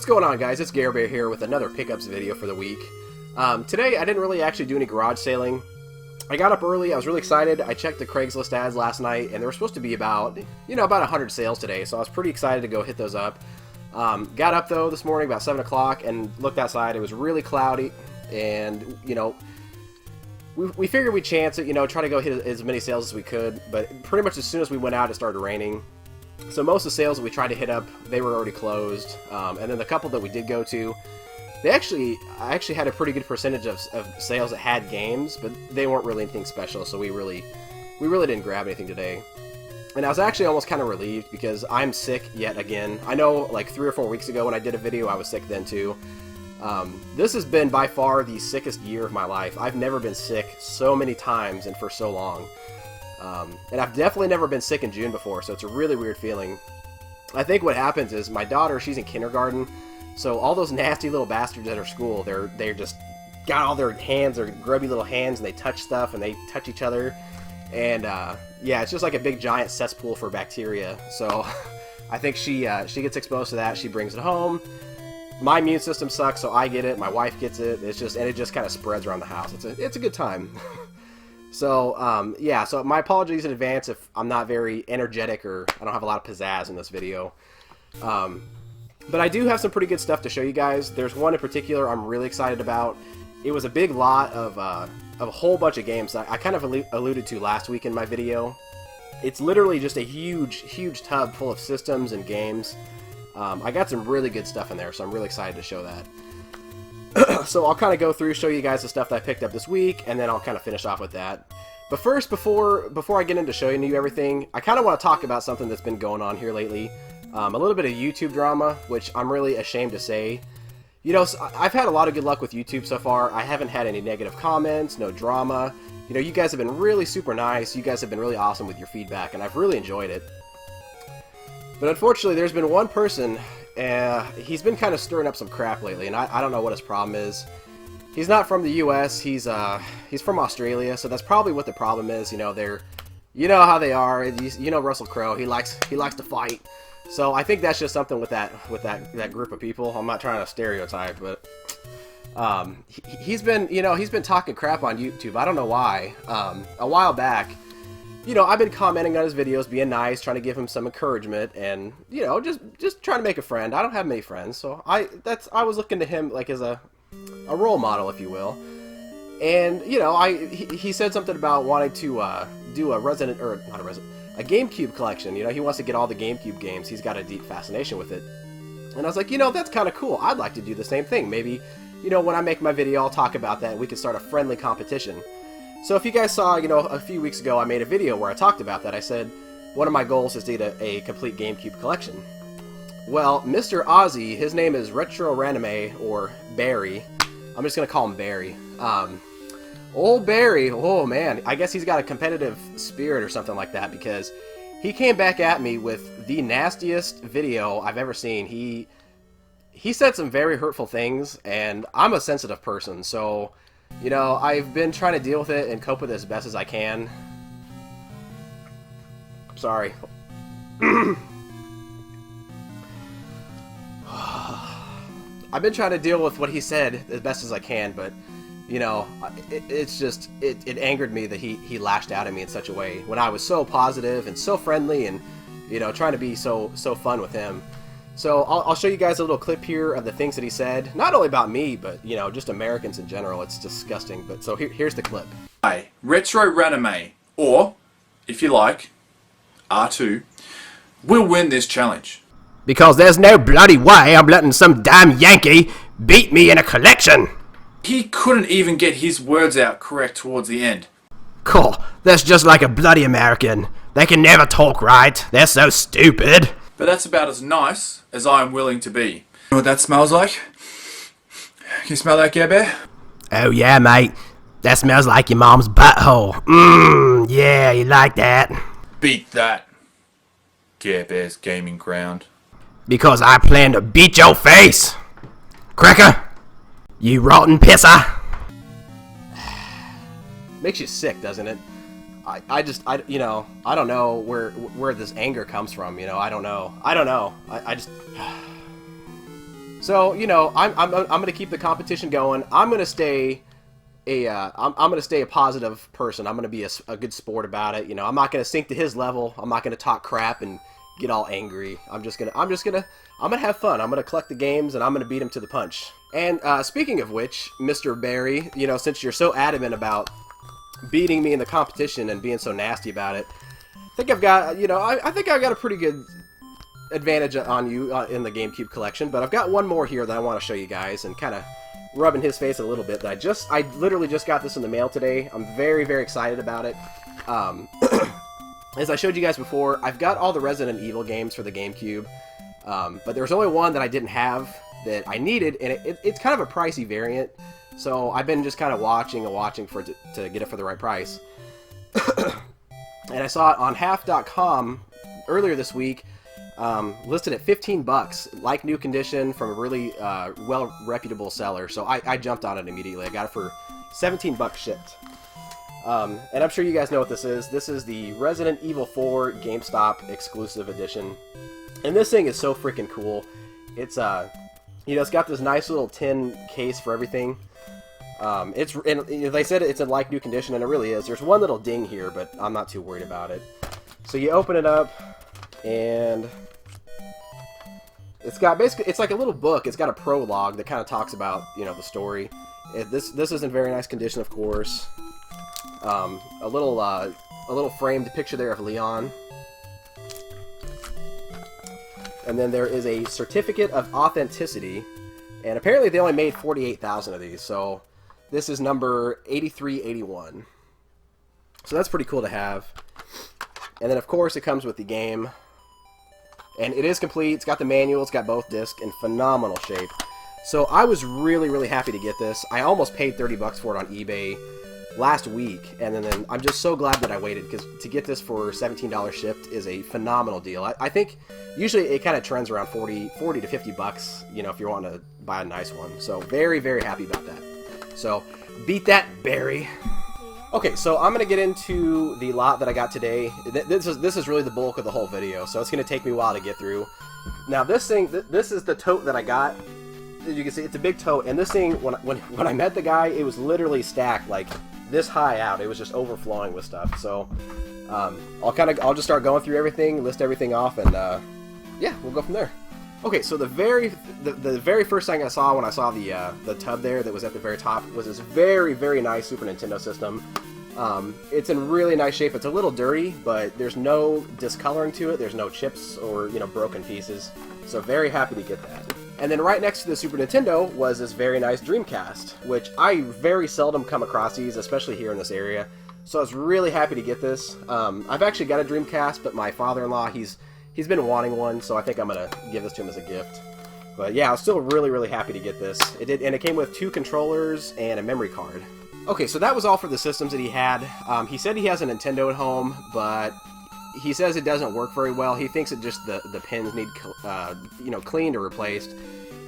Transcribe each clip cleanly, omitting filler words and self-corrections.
What's going on, guys? It's Gare here with another pickups video for the week. Today I didn't really actually do any garage sailing. I got up early, I was really excited. I checked the Craigslist ads last night, and there were supposed to be about 100 sales today, so I was pretty excited to go hit those up. Got up though this morning about 7 o'clock and looked outside. It was really cloudy, and we figured we'd chance it, try to go hit as many sales as we could, but pretty much as soon as we went out it started raining. So most of the sales that we tried to hit up, they were already closed, and then the couple that we did go to, I actually had a pretty good percentage of sales that had games, but they weren't really anything special, so we really didn't grab anything today. And I was actually almost kind of relieved because I'm sick yet again. I know like 3 or 4 weeks ago when I did a video, I was sick then too. This has been by far the sickest year of my life. I've never been sick so many times and for so long. And I've definitely never been sick in June before, so it's a really weird feeling. I think what happens is my daughter, she's in kindergarten, so all those nasty little bastards at her school, they're just got all their hands, their grubby little hands, and they touch stuff and they touch each other. And yeah, it's just like a big giant cesspool for bacteria. So I think she gets exposed to that. She brings it home. My immune system sucks, so I get it. My wife gets it. It just kind of spreads around the house. It's a good time. So yeah, so my apologies in advance if I'm not very energetic or I don't have a lot of pizzazz in this video. But I do have some pretty good stuff to show you guys. There's one in particular I'm really excited about. It was a big lot of a whole bunch of games that I kind of alluded to last week in my video. It's literally just a huge tub full of systems and games. I got some really good stuff in there, so I'm really excited to show that. So I'll kind of go through, show you guys the stuff that I picked up this week, and then I'll kind of finish off with that. But first, before I get into showing you everything, I kind of want to talk about something that's been going on here lately. A little bit of YouTube drama, which I'm really ashamed to say. I've had a lot of good luck with YouTube so far. I haven't had any negative comments, no drama. You guys have been really super nice. You guys have been really awesome with your feedback, and I've really enjoyed it. But unfortunately, there's been one person, he's been kind of stirring up some crap lately, and I don't know what his problem is. He's not from the U.S., he's from Australia, so that's probably what the problem is. You know how they are. Russell Crowe, he likes to fight. So I think that's just something with that group of people. I'm not trying to stereotype, but he's been talking crap on YouTube. I don't know why. A while back, I've been commenting on his videos, being nice, trying to give him some encouragement, and just trying to make a friend. I don't have many friends, so I was looking to him like as a role model, if you will. And he said something about wanting to do a GameCube collection. He wants to get all the GameCube games. He's got a deep fascination with it. And I was like, that's kind of cool. I'd like to do the same thing. Maybe, when I make my video, I'll talk about that and we can start a friendly competition. So if you guys saw, a few weeks ago I made a video where I talked about that. I said, one of my goals is to get a complete GameCube collection. Well, Mr. Ozzy, his name is Retro Ranime, or Barry. I'm just going to call him Barry. Old Barry, oh man, I guess he's got a competitive spirit or something like that, because he came back at me with the nastiest video I've ever seen. He said some very hurtful things, and I'm a sensitive person, so, I've been trying to deal with it and cope with it as best as I can. Sorry. I've been trying to deal with what he said as best as I can, but it angered me that he lashed out at me in such a way when I was so positive and so friendly and trying to be so fun with him. So I'll show you guys a little clip here of the things that he said, not only about me, but just Americans in general. It's disgusting. But so here's the clip. Hi, Retro Ranime, or if you like, R2, will win this challenge. Because there's no bloody way I'm letting some damn Yankee beat me in a collection. He couldn't even get his words out correct towards the end. Cool, that's just like a bloody American. They can never talk right. They're so stupid. But that's about as nice as I am willing to be. You know what that smells like? Can you smell that, Gare Bear? Oh yeah, mate. That smells like your mom's butthole. Mmm, yeah, you like that. Beat that, Gare Bear's gaming ground. Because I plan to beat your face. Cracker, you rotten pisser. Makes you sick, doesn't it? I don't know where this anger comes from. I don't know. I just. So, you know, I'm going to keep the competition going. I'm going to stay I'm going to stay a positive person. I'm going to be a good sport about it. You know, I'm not going to sink to his level. I'm not going to talk crap and get all angry. I'm going to have fun. I'm going to collect the games, and I'm going to beat him to the punch. And speaking of which, Mr. Barry, you know, since you're so adamant about beating me in the competition and being so nasty about it, I think I've got, you know, I think I've got a pretty good advantage on you in the GameCube collection, but I've got one more here that I want to show you guys and kind of rub in his face a little bit. That I literally just got this in the mail today. I'm very, very excited about it. As I showed you guys before, I've got all the Resident Evil games for the GameCube, but there was only one that I didn't have that I needed, and it's kind of a pricey variant, so I've been just kind of watching for it to get it for the right price. And I saw it on half.com earlier this week, listed at $15, like new condition, from a really well-reputable seller. So I jumped on it immediately. I got it for $17 shipped. And I'm sure you guys know what this is. This is the Resident Evil 4 GameStop exclusive edition. And this thing is so freaking cool. It's you know, it's got this nice little tin case for everything. And they said it's in like new condition, and it really is. There's one little ding here, but I'm not too worried about it. So you open it up, and it's got basically, it's like a little book. It's got a prologue that kind of talks about, you know, the story. This is in very nice condition, of course. A little framed picture there of Leon. And then there is a certificate of authenticity, and apparently they only made 48,000 of these, so this is number 8381. So that's pretty cool to have. And then, of course, it comes with the game. And it is complete. It's got the manual. It's got both discs in phenomenal shape. So I was really, really happy to get this. I almost paid $30 for it on eBay last week. And then I'm just so glad that I waited, because to get this for $17 shipped is a phenomenal deal. I think usually it kind of trends around 40 to $50, you know, if you want to buy a nice one. So very, very happy about that. So beat that, Barry. Okay, so I'm going to get into the lot that I got today. This is really the bulk of the whole video, so it's going to take me a while to get through. Now this thing, this is the tote that I got. As you can see, it's a big tote, and this thing, when I met the guy, it was literally stacked like this high out. It was just overflowing with stuff. So I'll just start going through everything, list everything off, and yeah, we'll go from there. Okay, so the very first thing I saw when I saw the tub there that was at the very top was this very, very nice Super Nintendo system. It's in really nice shape. It's a little dirty, but there's no discoloring to it. There's no chips or, you know, broken pieces. So very happy to get that. And then right next to the Super Nintendo was this very nice Dreamcast, which I very seldom come across these, especially here in this area. So I was really happy to get this. I've actually got a Dreamcast, but my father-in-law, he's been wanting one, so I think I'm going to give this to him as a gift. But yeah, I was still really, really happy to get this. It came with 2 controllers and a memory card. Okay, so that was all for the systems that he had. He said he has a Nintendo at home, but he says it doesn't work very well. He thinks it just the pins need you know, cleaned or replaced.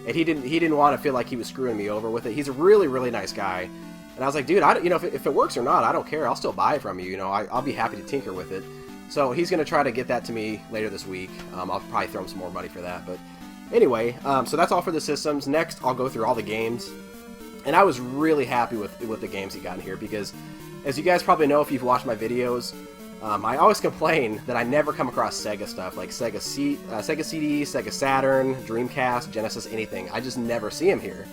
And he didn't want to feel like he was screwing me over with it. He's a really, really nice guy. And I was like, dude, you know, if it works or not, I don't care. I'll still buy it from you. You know, I'll be happy to tinker with it. So he's going to try to get that to me later this week. I'll probably throw him some more money for that. But anyway, so that's all for the systems. Next, I'll go through all the games. And I was really happy with the games he got in here, because as you guys probably know if you've watched my videos, I always complain that I never come across Sega stuff, like Sega CD, Sega Saturn, Dreamcast, Genesis, anything. I just never see them here.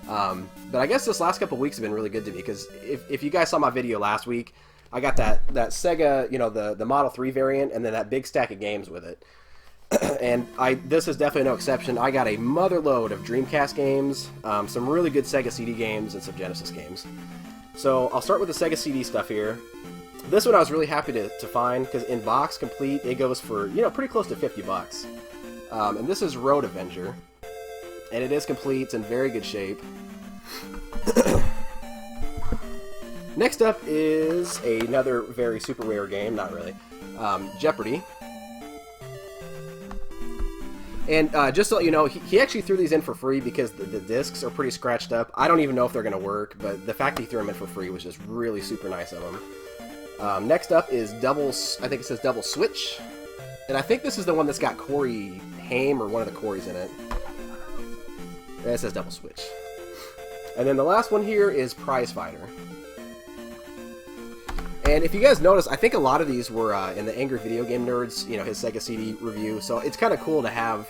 But I guess this last couple weeks have been really good to me, because if you guys saw my video last week, I got that Sega, you know, the Model 3 variant, and then that big stack of games with it. And this is definitely no exception. I got a motherload of Dreamcast games, some really good Sega CD games, and some Genesis games. So I'll start with the Sega CD stuff here. This one I was really happy to find, because in box complete it goes for, you know, pretty close to $50. And this is Road Avenger, and it is complete. It's in very good shape. Next up is another very super rare game, not really, Jeopardy. And just to let you know, he actually threw these in for free because the discs are pretty scratched up. I don't even know if they're going to work, but the fact he threw them in for free was just really super nice of him. Next up is I think it says Double Switch. And I think this is the one that's got Corey Haim, or one of the Coreys in it. It says Double Switch. And then the last one here is Prize Fighter. And if you guys notice, I think a lot of these were in the Angry Video Game Nerds, you know, his Sega CD review. So it's kind of cool to have,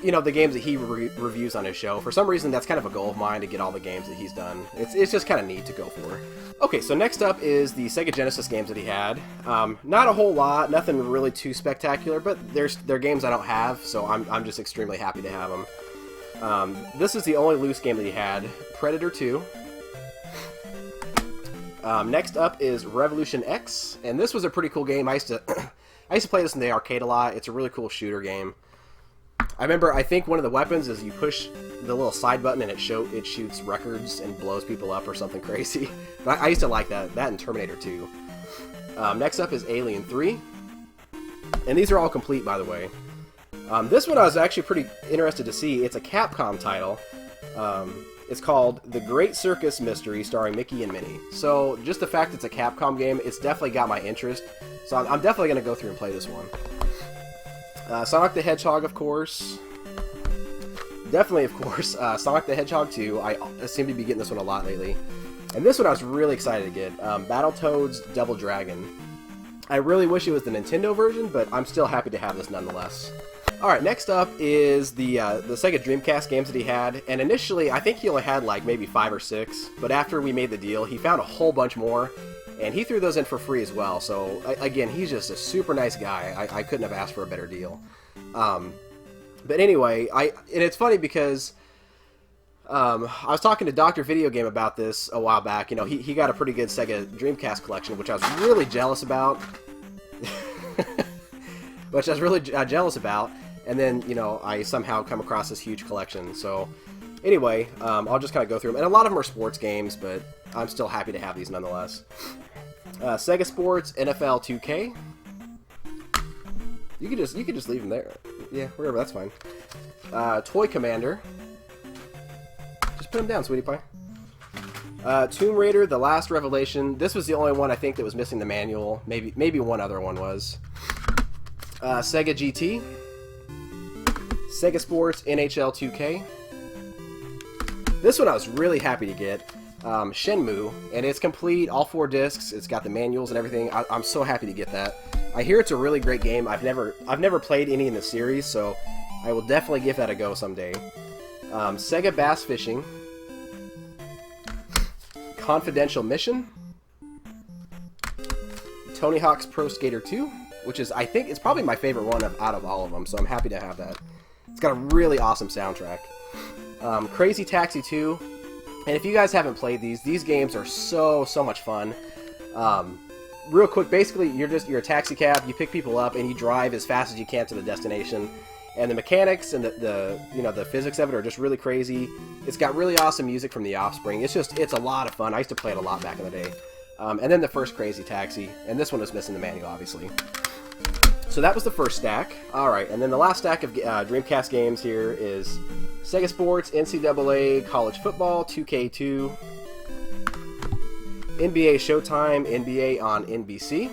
you know, the games that he reviews on his show. For some reason, that's kind of a goal of mine to get all the games that he's done. It's just kind of neat to go for. Okay, so next up is the Sega Genesis games that he had. Not a whole lot, nothing really too spectacular, but they're games I don't have, so I'm just extremely happy to have them. This is the only loose game that he had, Predator 2. Next up is Revolution X, and this was a pretty cool game. I used to play this in the arcade a lot. It's a really cool shooter game. I remember, I think one of the weapons is you push the little side button and it shoots records and blows people up or something crazy. But I used to like that and Terminator 2. Next up is Alien 3. And these are all complete, by the way. This one I was actually pretty interested to see. It's a Capcom title. It's called The Great Circus Mystery, starring Mickey and Minnie. So just the fact it's a Capcom game, it's definitely got my interest. So I'm definitely going to go through and play this one. Sonic the Hedgehog, of course. Definitely, of course, Sonic the Hedgehog 2. I seem to be getting this one a lot lately. And this one I was really excited to get. Battletoads Double Dragon. I really wish it was the Nintendo version, but I'm still happy to have this nonetheless. Alright, next up is the Sega Dreamcast games that he had. And initially, I think he only had like maybe 5 or 6. But after we made the deal, he found a whole bunch more. And he threw those in for free as well. So, again, he's just a super nice guy. I couldn't have asked for a better deal. But anyway, and it's funny because I was talking to Dr. Video Game about this a while back. You know, he got a pretty good Sega Dreamcast collection, which I was really jealous about. And then, you know, I somehow come across this huge collection. So, anyway, I'll just kind of go through them. And a lot of them are sports games, but I'm still happy to have these nonetheless. Sega Sports, NFL 2K. You could just leave them there. Yeah, whatever, that's fine. Toy Commander. Just put them down, sweetie pie. Tomb Raider, The Last Revelation. This was the only one I think that was missing the manual. Maybe one other one was. Sega GT. Sega Sports, NHL 2K. This one I was really happy to get. Shenmue, and it's complete, all 4 discs. It's got the manuals and everything. I'm so happy to get that. I hear it's a really great game. I've never played any in the series, so I will definitely give that a go someday. Sega Bass Fishing, Confidential Mission, Tony Hawk's Pro Skater 2, which is, I think, it's probably my favorite one out of all of them, so I'm happy to have that. It's got a really awesome soundtrack. Crazy Taxi 2. And if you guys haven't played these games are so much fun. Real quick, basically, you're a taxi cab. You pick people up and you drive as fast as you can to the destination. And the mechanics and the physics of it are just really crazy. It's got really awesome music from The Offspring. It's a lot of fun. I used to play it a lot back in the day. And then the first Crazy Taxi, and this one is missing the manual, obviously. So that was the first stack. All right, and then the last stack of Dreamcast games here is Sega Sports, NCAA College Football, 2K2, NBA Showtime, NBA on NBC,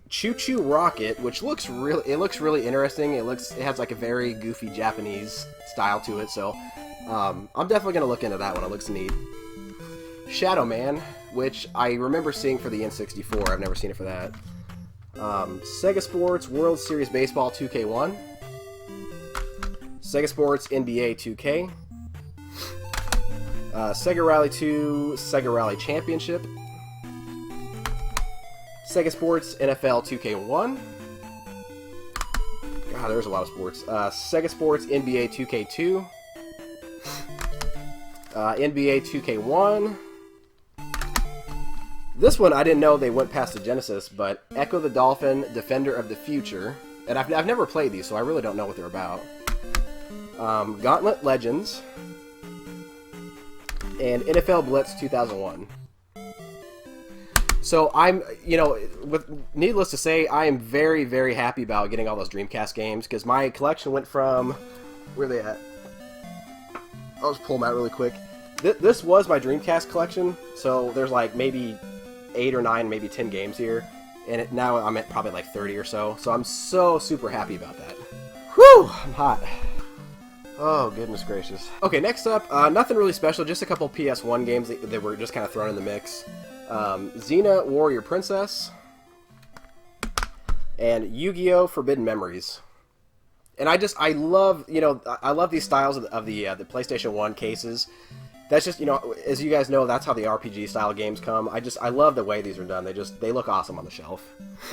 Choo Choo Rocket, which looks really interesting. It has like a very goofy Japanese style to it, so I'm definitely gonna look into that one. It looks neat. Shadow Man, which I remember seeing for the N64. I've never seen it for that. Sega Sports World Series Baseball 2K1, Sega Sports NBA 2K, Sega Rally 2 Sega Rally Championship, Sega Sports NFL 2K1. God, there's a lot of sports. Sega Sports NBA 2K2, NBA 2K1. This one, I didn't know they went past the Genesis, but Echo the Dolphin, Defender of the Future. And I've never played these, so I really don't know what they're about. Gauntlet Legends. And NFL Blitz 2001. So needless to say, I am very, very happy about getting all those Dreamcast games, because my collection went from, where are they at? I'll just pull them out really quick. This was my Dreamcast collection, so there's like maybe 8 or 9, maybe 10 games here, and now I'm at probably like 30 or so, so I'm so super happy about that. Whew, I'm hot. Oh, goodness gracious. Okay, next up, nothing really special, just a couple PS1 games that were just kind of thrown in the mix. Xena Warrior Princess and Yu-Gi-Oh! Forbidden Memories. And I love, I love these styles of the PlayStation 1 cases. That's just, as you guys know, that's how the RPG style games come. I love the way these are done. They look awesome on the shelf.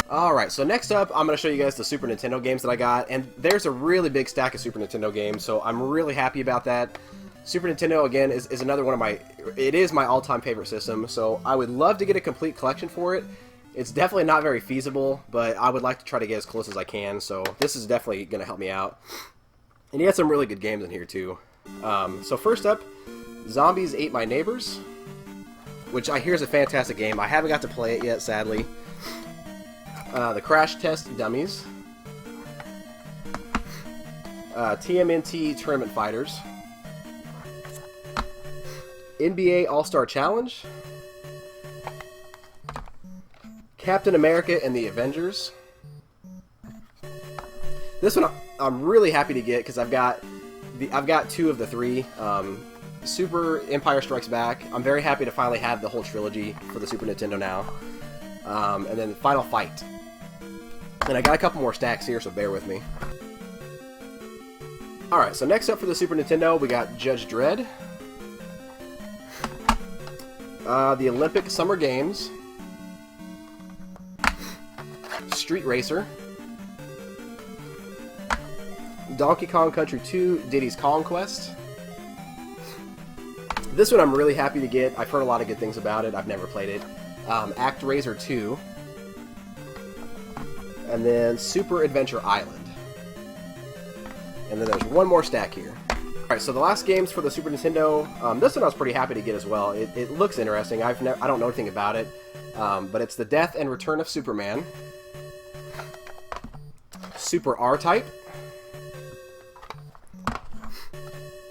Alright, so next up, I'm going to show you guys the Super Nintendo games that I got. And there's a really big stack of Super Nintendo games, so I'm really happy about that. Super Nintendo, again, is another one of it is my all-time favorite system, so I would love to get a complete collection for it. It's definitely not very feasible, but I would like to try to get as close as I can, so this is definitely going to help me out. And you had some really good games in here, too. So first up, Zombies Ate My Neighbors, which I hear is a fantastic game. I haven't got to play it yet, sadly. The Crash Test Dummies. TMNT Tournament Fighters. NBA All-Star Challenge. Captain America and the Avengers. This one I'm really happy to get because I've got two of the three. Super Empire Strikes Back. I'm very happy to finally have the whole trilogy for the Super Nintendo now. And then Final Fight. And I got a couple more stacks here, so bear with me. Alright, so next up for the Super Nintendo, we got Judge Dredd. The Olympic Summer Games. Street Racer. Donkey Kong Country 2 Diddy's Conquest. This one I'm really happy to get. I've heard a lot of good things about it. I've never played it. ActRaiser 2. And then Super Adventure Island. And then there's one more stack here. Alright, so the last games for the Super Nintendo, this one I was pretty happy to get as well. It looks interesting. I don't know anything about it. But it's The Death and Return of Superman. Super R-Type.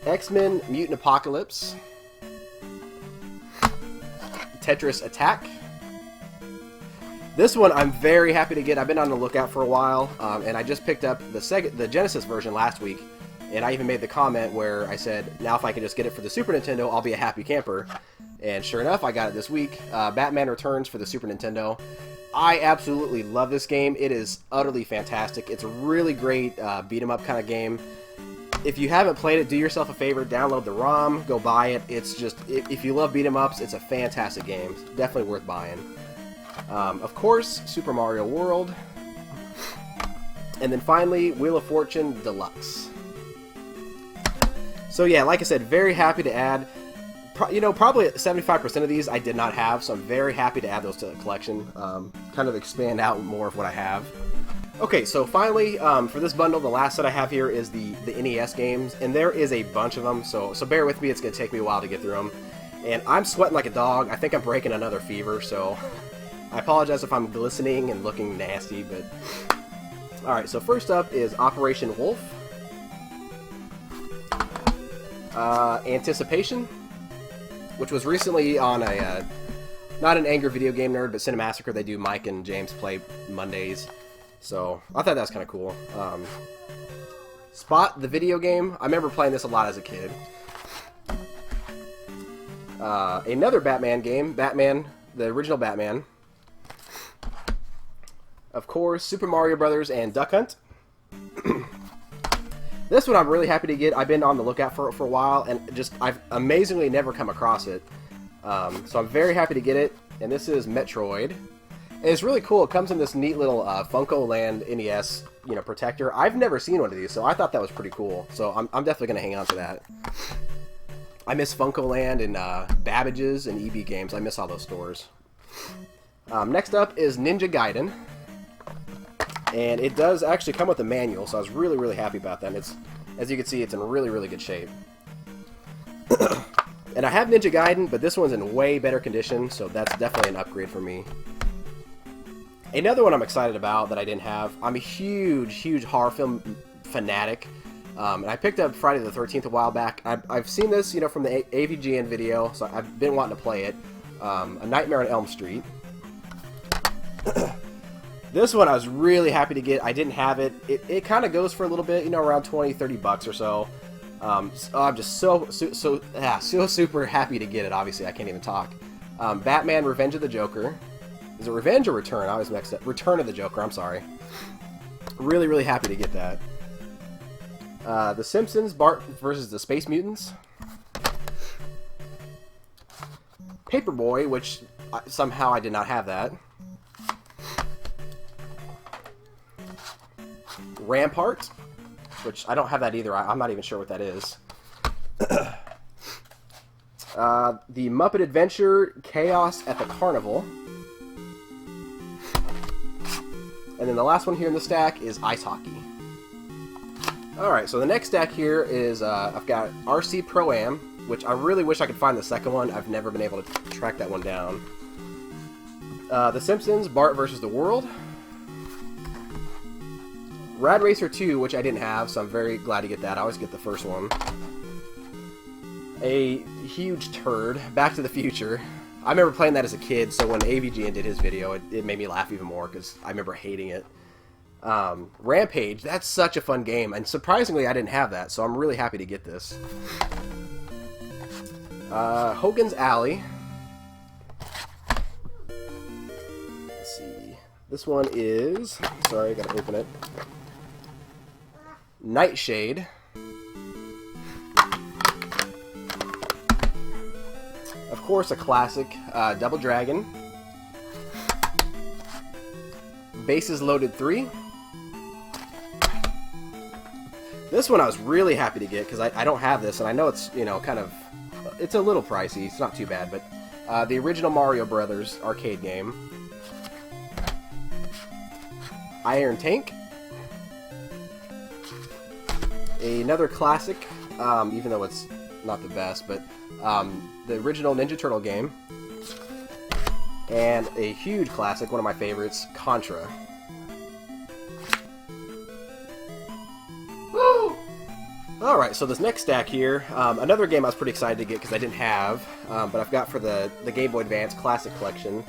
X-Men Mutant Apocalypse. Tetris Attack. This one I'm very happy to get. I've been on the lookout for a while, and I just picked up the Genesis version last week, and I even made the comment where I said, now if I can just get it for the Super Nintendo, I'll be a happy camper. And sure enough, I got it this week. Batman Returns for the Super Nintendo. I absolutely love this game. It is utterly fantastic. It's a really great beat-em-up kind of game. If you haven't played it, do yourself a favor, download the ROM, go buy it. It's just, if you love beat-em-ups, it's a fantastic game. It's definitely worth buying. Of course, Super Mario World. And then finally, Wheel of Fortune Deluxe. So yeah, like I said, very happy to add. Probably 75% of these I did not have, so I'm very happy to add those to the collection. Kind of expand out more of what I have. Okay, so finally, for this bundle, the last set I have here is the NES games, and there is a bunch of them, so bear with me, it's going to take me a while to get through them. And I'm sweating like a dog. I think I'm breaking another fever, so I apologize if I'm glistening and looking nasty, but... Alright, so first up is Operation Wolf. Anticipation, which was recently on a... not an Angry Video Game Nerd, but Cinemassacre. They do Mike and James Play Mondays. So, I thought that was kind of cool. Spot, the video game. I remember playing this a lot as a kid. Another Batman game. Batman, the original Batman. Of course, Super Mario Brothers and Duck Hunt. This one I'm really happy to get. I've been on the lookout for it for a while, and I've amazingly never come across it. So I'm very happy to get it. And this is Metroid. And it's really cool. It comes in this neat little Funko Land NES, protector. I've never seen one of these, so I thought that was pretty cool. So I'm definitely going to hang on to that. I miss Funko Land and Babbage's and EB Games. I miss all those stores. Next up is Ninja Gaiden. And it does actually come with a manual, so I was really, really happy about that. And it's, as you can see, it's in really, really good shape. And I have Ninja Gaiden, but this one's in way better condition, so that's definitely an upgrade for me. Another one I'm excited about that I didn't have, I'm a huge, huge horror film fanatic. And I picked up Friday the 13th a while back. I've seen this, from the AVGN video, so I've been wanting to play it. A Nightmare on Elm Street. This one I was really happy to get. I didn't have it. It kind of goes for a little bit, around 20, 30 bucks or so. I'm just so super happy to get it. Obviously, I can't even talk. Batman: Revenge of the Joker. Is it Revenge or Return? I always mixed up. Return of the Joker. I'm sorry. Really, really happy to get that. The Simpsons: Bart versus the Space Mutants. Paperboy, which somehow I did not have that. Rampart, which I don't have that either. I'm not even sure what that is. The Muppet Adventure: Chaos at the Carnival. And then the last one here in the stack is Ice Hockey. Alright, so the next stack here is, I've got RC Pro-Am, which I really wish I could find the second one. I've never been able to track that one down. The Simpsons: Bart vs. the World. Rad Racer 2, which I didn't have, so I'm very glad to get that. I always get the first one. A huge turd, Back to the Future. I remember playing that as a kid, so when AVGN did his video, it made me laugh even more, because I remember hating it. Rampage, that's such a fun game, and surprisingly I didn't have that, so I'm really happy to get this. Hogan's Alley. Let's see. This one is... Sorry, I gotta open it. Nightshade. Of course, a classic, Double Dragon. Bases Loaded 3. This one I was really happy to get, because I don't have this, and I know it's, you know, kind of... It's a little pricey, it's not too bad, but the original Mario Brothers arcade game. Iron Tank. Another classic, even though it's not the best, but the original Ninja Turtle game. And a huge classic, one of my favorites, Contra. Woo! Alright, so this next stack here, another game I was pretty excited to get because I didn't have, but I've got for the Game Boy Advance Classic Collection.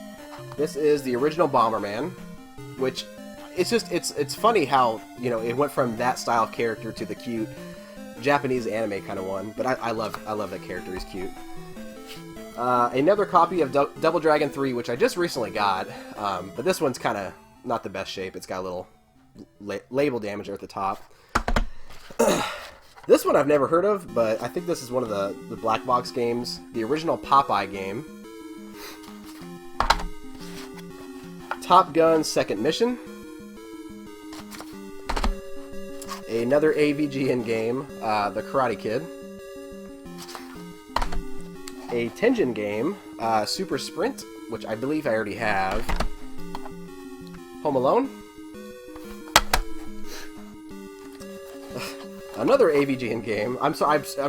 This is the original Bomberman, which... It's funny how, you know, it went from that style of character to the cute Japanese anime kind of one, but I love that character, he's cute. Another copy of Double Dragon 3, which I just recently got, but this one's kind of not the best shape. It's got a little label damage there at the top. This one I've never heard of, but I think this is one of the black box games, the original Popeye game. Top Gun Second Mission. Another AVGN game, The Karate Kid. A Tengen game, Super Sprint, which I believe I already have. Home Alone. Another AVGN game. I'm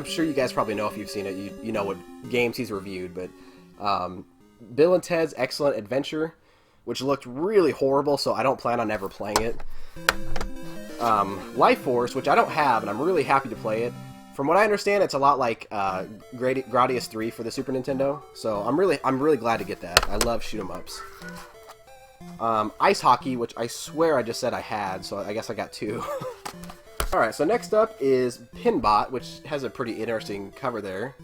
sure you guys probably know if you've seen it. You know what games he's reviewed, but Bill and Ted's Excellent Adventure, which looked really horrible, so I don't plan on ever playing it. Life Force, which I don't have, and I'm really happy to play it. From what I understand, it's a lot like Gradius 3 for the Super Nintendo, so I'm really glad to get that. I love shoot 'em ups. Ice Hockey, which I swear I just said I had, so I guess I got two. Alright, so next up is Pinbot, which has a pretty interesting cover there.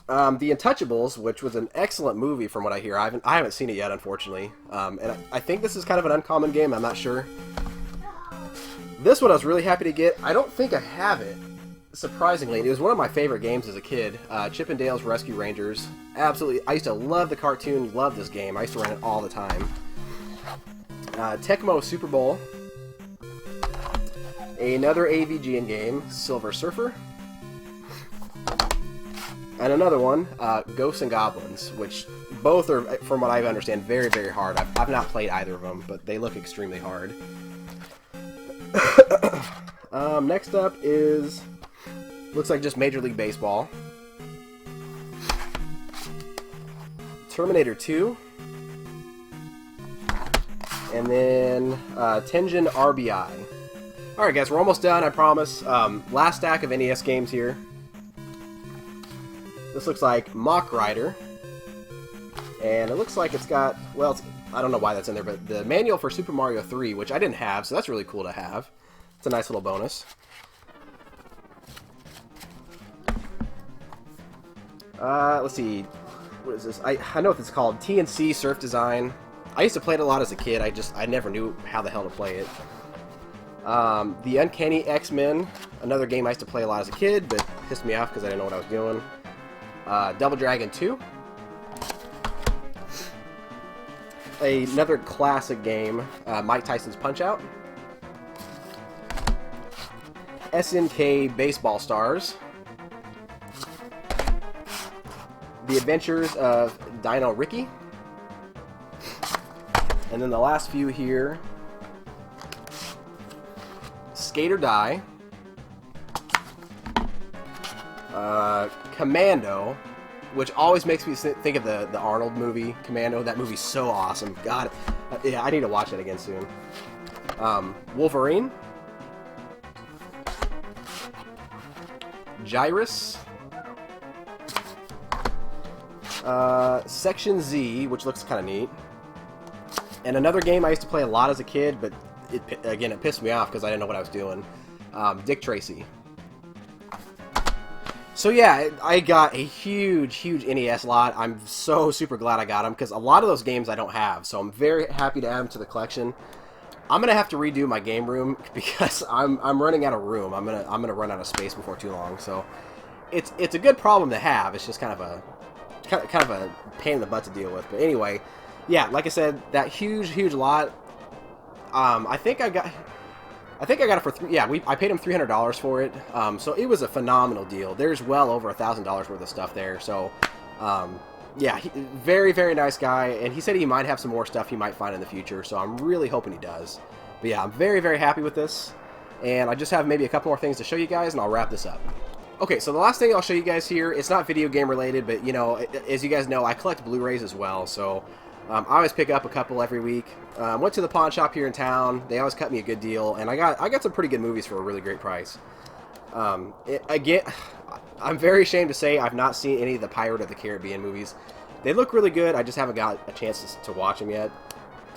The Untouchables, which was an excellent movie from what I hear. I haven't seen it yet, unfortunately. And I think this is kind of an uncommon game, I'm not sure. This one I was really happy to get. I don't think I have it, surprisingly. It was one of my favorite games as a kid. Chip 'n Dale's Rescue Rangers. Absolutely, I used to love the cartoon, love this game. I used to run it all the time. Tecmo Super Bowl. Another AVGN game, Silver Surfer. And another one, Ghosts and Goblins, which both are, from what I understand, very, very hard. I've not played either of them, but they look extremely hard. Next up is, looks like just Major League Baseball. Terminator 2. And then Tengen RBI. Alright guys, we're almost done, I promise. Last stack of NES games here. This looks like Mock Rider, and it looks like it's got, well, I don't know why that's in there, but the manual for Super Mario 3, which I didn't have, so that's really cool to have. It's a nice little bonus. Let's see. What is this? I know what it's called. TNC Surf Design. I used to play it a lot as a kid. I never knew how the hell to play it. The Uncanny X-Men. Another game I used to play a lot as a kid, but pissed me off because I didn't know what I was doing. Double Dragon 2. Another classic game, Mike Tyson's Punch-Out. SNK Baseball Stars. The Adventures of Dino Ricky. And then the last few here. Skate or Die. Commando, which always makes me think of the Arnold movie, Commando. That movie's so awesome. God, yeah, I need to watch it again soon. Wolverine. Gyrus. Section Z, which looks kind of neat. And another game I used to play a lot as a kid, but it pissed me off because I didn't know what I was doing. Dick Tracy. So yeah, I got a huge NES lot. I'm so super glad I got them because a lot of those games I don't have. So I'm very happy to add them to the collection. I'm gonna have to redo my game room because I'm running out of room. I'm gonna run out of space before too long. So it's a good problem to have. It's just kind of a pain in the butt to deal with. But anyway, yeah, like I said, that huge lot. I think I got it for I paid him $300 for it. So it was a phenomenal deal. There's well over $1,000 worth of stuff there. So yeah, very nice guy, and he said he might have some more stuff he might find in the future. So I'm really hoping he does. But yeah, I'm very happy with this, and I just have maybe a couple more things to show you guys, and I'll wrap this up. Okay, so the last thing I'll show you guys here, it's not video game related, but you know, as you guys know, I collect Blu-rays as well. So I always pick up a couple every week. Went to the pawn shop here in town. They always cut me a good deal, and I got some pretty good movies for a really great price. Again, I'm very ashamed to say I've not seen any of the Pirate of the Caribbean movies. They look really good. I just haven't got a chance to watch them yet.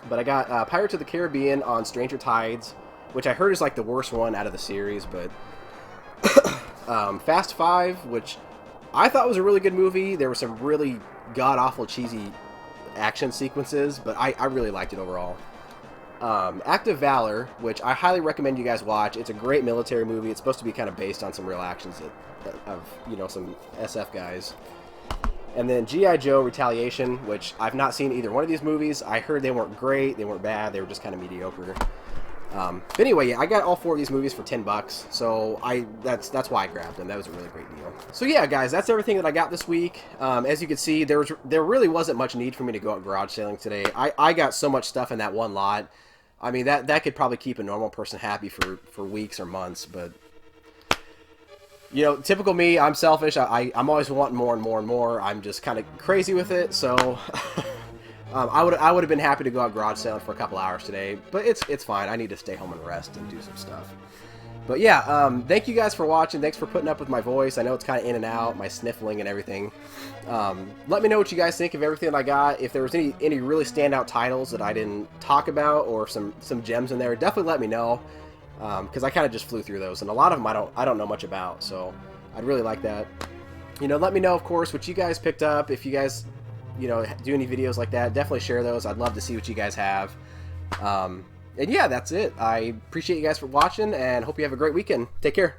But I got Pirates of the Caribbean on Stranger Tides, which I heard is like the worst one out of the series. But Fast 5, which I thought was a really good movie. There were some really god-awful cheesy action sequences, but I really liked it overall. Act of Valor, which I highly recommend you guys watch. It's a great military movie. It's supposed to be kind of based on some real actions of you know, some SF guys. And then G.I. Joe Retaliation, which I've not seen either one of these movies. I heard they weren't great, they weren't bad, they were just kind of mediocre. But anyway, yeah, I got all 4 of these movies for $10, so that's why I grabbed them. That was a really great deal. So yeah, guys, that's everything that I got this week. As you can see, there really wasn't much need for me to go out garage sailing today. I got so much stuff in that one lot. I mean, that could probably keep a normal person happy for weeks or months, but you know, typical me, I'm selfish. I'm always wanting more and more and more. I'm just kind of crazy with it, so I would have been happy to go out garage sailing for a couple hours today, but it's fine. I need to stay home and rest and do some stuff. But yeah, thank you guys for watching. Thanks for putting up with my voice. I know it's kind of in and out, my sniffling and everything. Let me know what you guys think of everything that I got. If there was any really standout titles that I didn't talk about or some gems in there, definitely let me know. Because I kind of just flew through those, and a lot of them I don't know much about, so I'd really like that. You know, let me know, of course, what you guys picked up. If you guys, you know, do any videos like that, definitely share those. I'd love to see what you guys have. And yeah, that's it. I appreciate you guys for watching, and hope you have a great weekend. Take care.